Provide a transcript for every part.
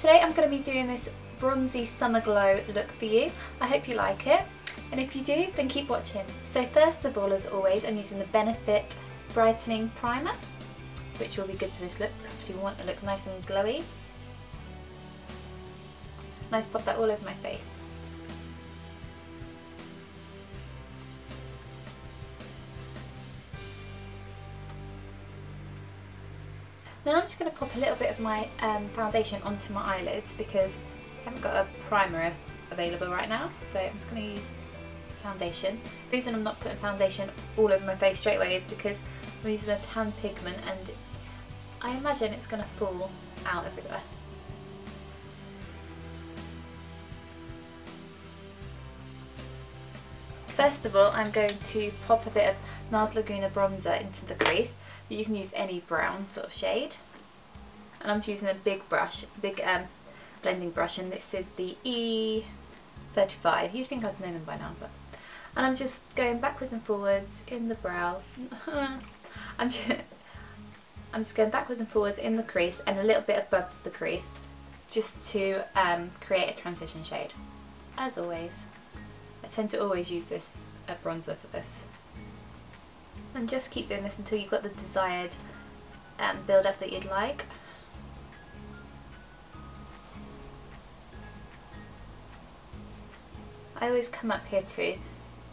Today I'm going to be doing this bronzy summer glow look for you. I hope you like it, and if you do, then keep watching. So first of all, as always, I'm using the Benefit Brightening Primer, which will be good to this look because you want to look nice and glowy. Nice, pop that all over my face. Now I'm just going to pop a little bit of my foundation onto my eyelids because I haven't got a primer available right now, so I'm just going to use foundation. The reason I'm not putting foundation all over my face straight away is because I'm using a tan pigment and I imagine it's going to fall out everywhere. First of all, I'm going to pop a bit of NARS Laguna bronzer into the crease. But you can use any brown sort of shade. And I'm just using a big brush, blending brush, and this is the E35. You'd think I'd know them by now, but... And I'm just going backwards and forwards in the brow. I'm just going backwards and forwards in the crease and a little bit above the crease, just to create a transition shade. As always. I tend to always use this bronzer for this. And just keep doing this until you've got the desired build up that you'd like. I always come up here too,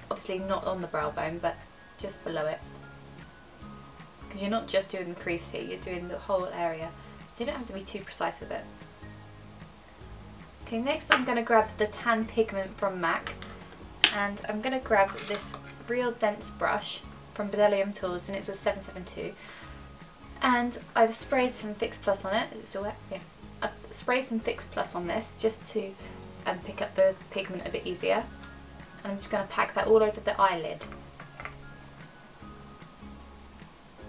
obviously not on the brow bone, but just below it. Because you're not just doing the crease here, you're doing the whole area. So you don't have to be too precise with it. Okay, next I'm going to grab the tan pigment from MAC. And I'm going to grab this real dense brush from Bedelium Tools, and it's a 772. And I've sprayed some Fix Plus on it. Is it still wet? Yeah. I've sprayed some Fix Plus on this just to pick up the pigment a bit easier. And I'm just going to pack that all over the eyelid.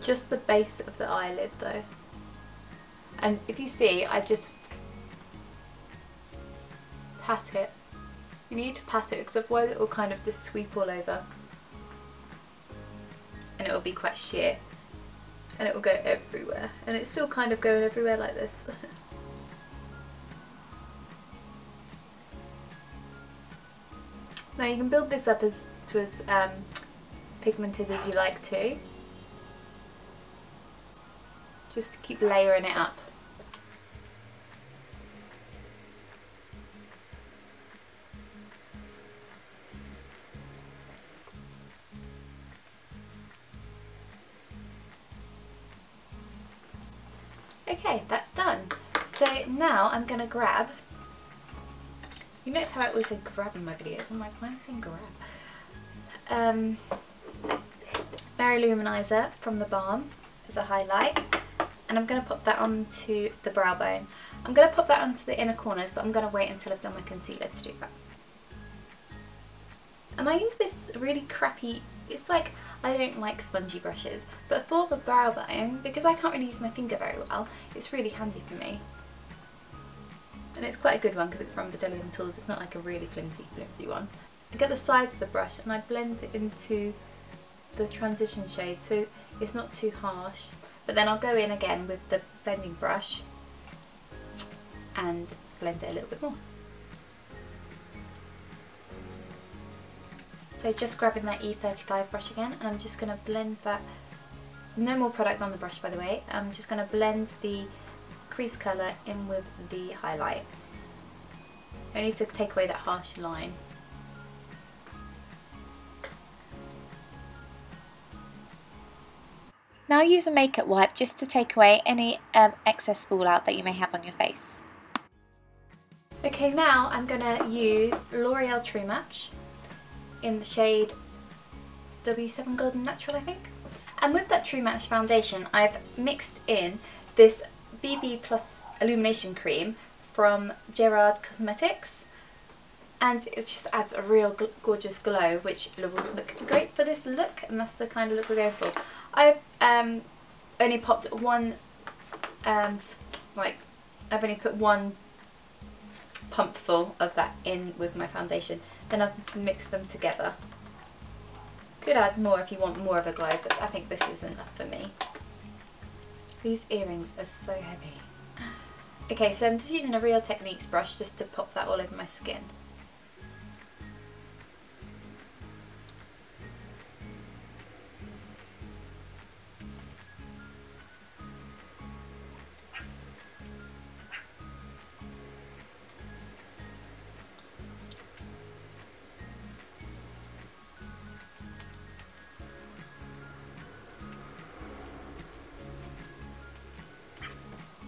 Just the base of the eyelid though. And if you see, I just pat it. You need to pat it because otherwise it will kind of just sweep all over and it will be quite sheer and it will go everywhere, and it's still kind of going everywhere like this. Now you can build this up as pigmented as you like to, just to keep layering it up. Okay, that's done. So now I'm going to grab, you notice how I always say grab in my videos, I'm like, why am I saying grab? Berry Luminizer from the Balm as a highlight, and I'm going to pop that onto the brow bone. I'm going to pop that onto the inner corners, but I'm going to wait until I've done my concealer to do that. And I use this really crappy, it's like, I don't like spongy brushes, but for the brow bone, because I can't really use my finger very well, it's really handy for me. And it's quite a good one because it's from Bedelium Tools, it's not like a really flimsy one. I get the sides of the brush and I blend it into the transition shade so it's not too harsh. But then I'll go in again with the blending brush and blend it a little bit more. So just grabbing that E35 brush again, and I'm just going to blend that, no more product on the brush by the way, I'm just going to blend the crease colour in with the highlight. I need to take away that harsh line. Now use a makeup wipe just to take away any excess fallout that you may have on your face. Okay, now I'm going to use L'Oreal True Match in the shade W7 Golden Natural, I think. And with that True Match foundation, I've mixed in this BB Plus Illumination Cream from Gerard Cosmetics, and it just adds a real gorgeous glow, which will look great for this look, and that's the kind of look we're going for. I've only popped one, I've only put one pump full of that in with my foundation, then I've mixed them together. Could add more if you want more of a glow, but I think this is enough for me. These earrings are so heavy. Okay, so I'm just using a Real Techniques brush just to pop that all over my skin.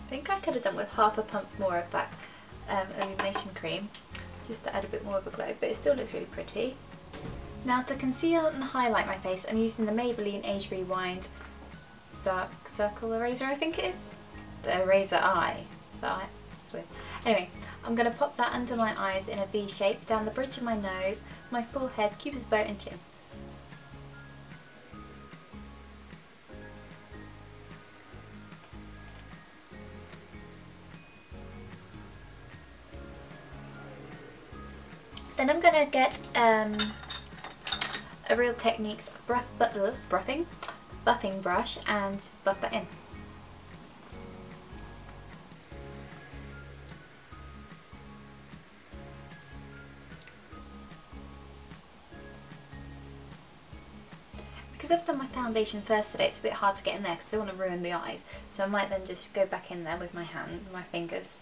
I think I could have done with half a pump more of that illumination cream just to add a bit more of a glow, but it still looks really pretty. Now to conceal and highlight my face, I'm using the Maybelline Age Rewind Dark Circle Eraser, I think it is. The Eraser Eye. It's weird. Anyway, I'm going to pop that under my eyes in a V shape, down the bridge of my nose, my forehead, cupid's bow and chin. Then I'm going to get a Real Techniques buffing brush and buff that in. Because I've done my foundation first today, it's a bit hard to get in there because I don't want to ruin the eyes. So I might then just go back in there with my hand, my fingers.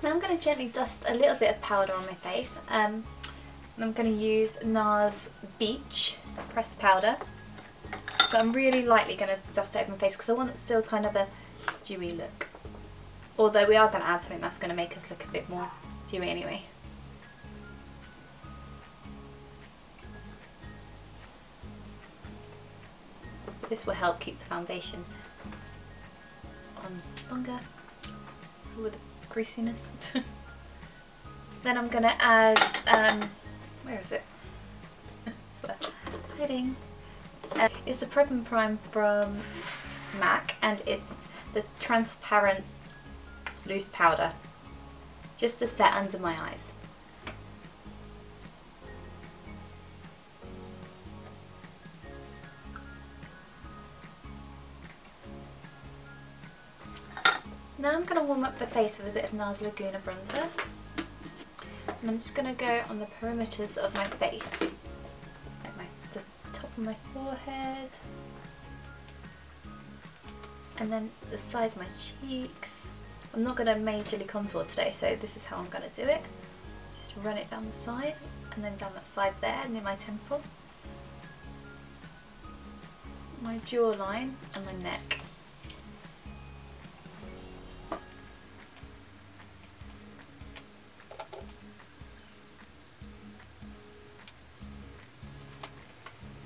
Now I'm going to gently dust a little bit of powder on my face. And I'm going to use NARS Beach pressed powder. But I'm really lightly going to dust it over my face because I want it still kind of a dewy look. Although we are going to add something that's going to make us look a bit more dewy anyway. This will help keep the foundation on longer with greasiness. Then I'm going to add, where is it? It's there, hiding. It's the Prep and Prime from MAC and it's the transparent loose powder, just to set under my eyes. Now I'm going to warm up the face with a bit of NARS Laguna bronzer, and I'm just going to go on the perimeters of my face, like the top of my forehead, and then the sides of my cheeks. I'm not going to majorly contour today, so this is how I'm going to do it. Just run it down the side, and then down that side there near my temple, my jawline and my neck.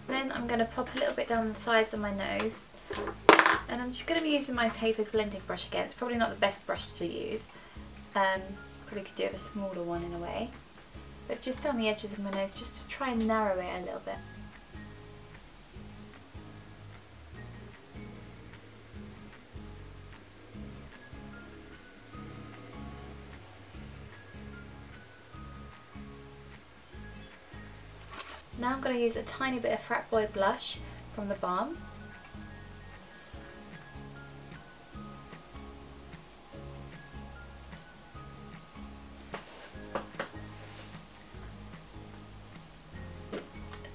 Then I'm going to pop a little bit down the sides of my nose, and I'm just going to be using my tapered blending brush again. It's probably not the best brush to use, probably could do with a smaller one in a way, but just down the edges of my nose just to try and narrow it a little bit. Now I'm going to use a tiny bit of Frat Boy blush from the Balm.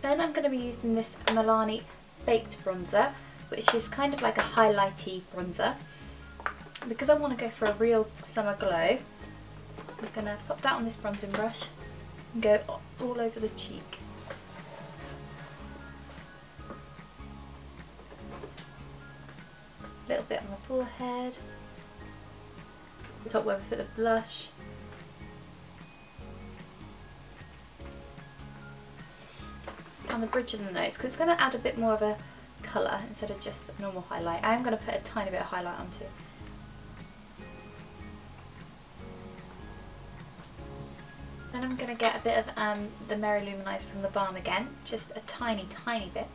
Then I'm going to be using this Milani Baked bronzer, which is kind of like a highlighty bronzer. Because I want to go for a real summer glow, I'm going to pop that on this bronzing brush and go all over the cheek. A little bit on the forehead, the top where we put the blush, on the bridge of the nose, because it's going to add a bit more of a colour instead of just a normal highlight. I am going to put a tiny bit of highlight on too. Then I'm going to get a bit of the Merry Luminizer from the Balm again, just a tiny bit,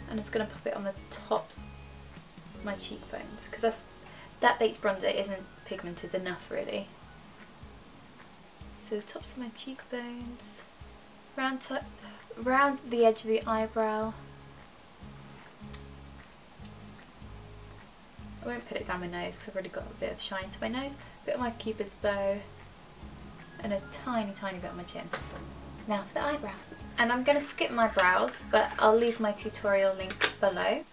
and I'm just going to pop it on the tops of my cheekbones, because that baked bronzer isn't pigmented enough really. So the tops of my cheekbones, round the edge of the eyebrow. I won't put it down my nose because I've already got a bit of shine to my nose. A bit of my cupid's bow and a tiny bit on my chin. Now for the eyebrows. And I'm going to skip my brows, but I'll leave my tutorial link below.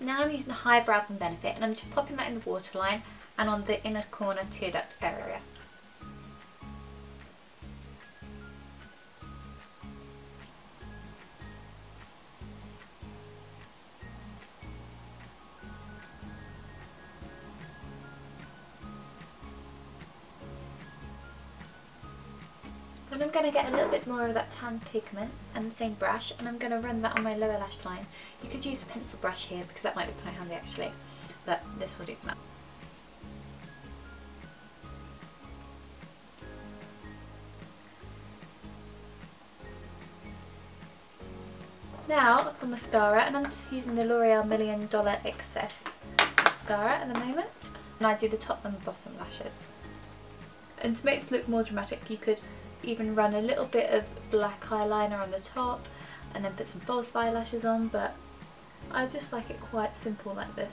Now I'm using High Brow from Benefit, and I'm just popping that in the waterline and on the inner corner tear duct area. Then I'm going to get a little bit more of that tan pigment and the same brush, and I'm going to run that on my lower lash line. You could use a pencil brush here because that might be quite handy actually, but this will do for now. Now for mascara, and I'm just using the L'Oreal $1 Million Excess mascara at the moment, and I do the top and the bottom lashes. And to make this look more dramatic, you could even run a little bit of black eyeliner on the top and then put some false eyelashes on, but I just like it quite simple like this.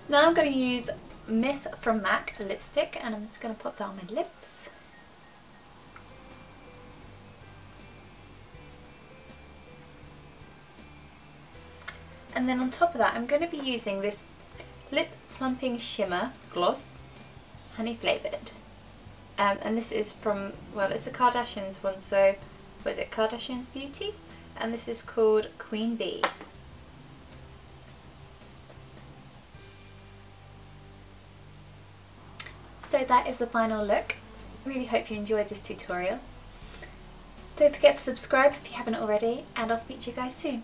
Now I'm going to use Myth from MAC lipstick, and I'm just going to pop that on my lips. And then on top of that I'm going to be using this Lip Plumping Shimmer Gloss, honey flavoured. And this is from, well, it's a Kardashians one, so what is it, Kardashians Beauty? And this is called Queen Bee. So that is the final look. I really hope you enjoyed this tutorial. Don't forget to subscribe if you haven't already, and I'll speak to you guys soon.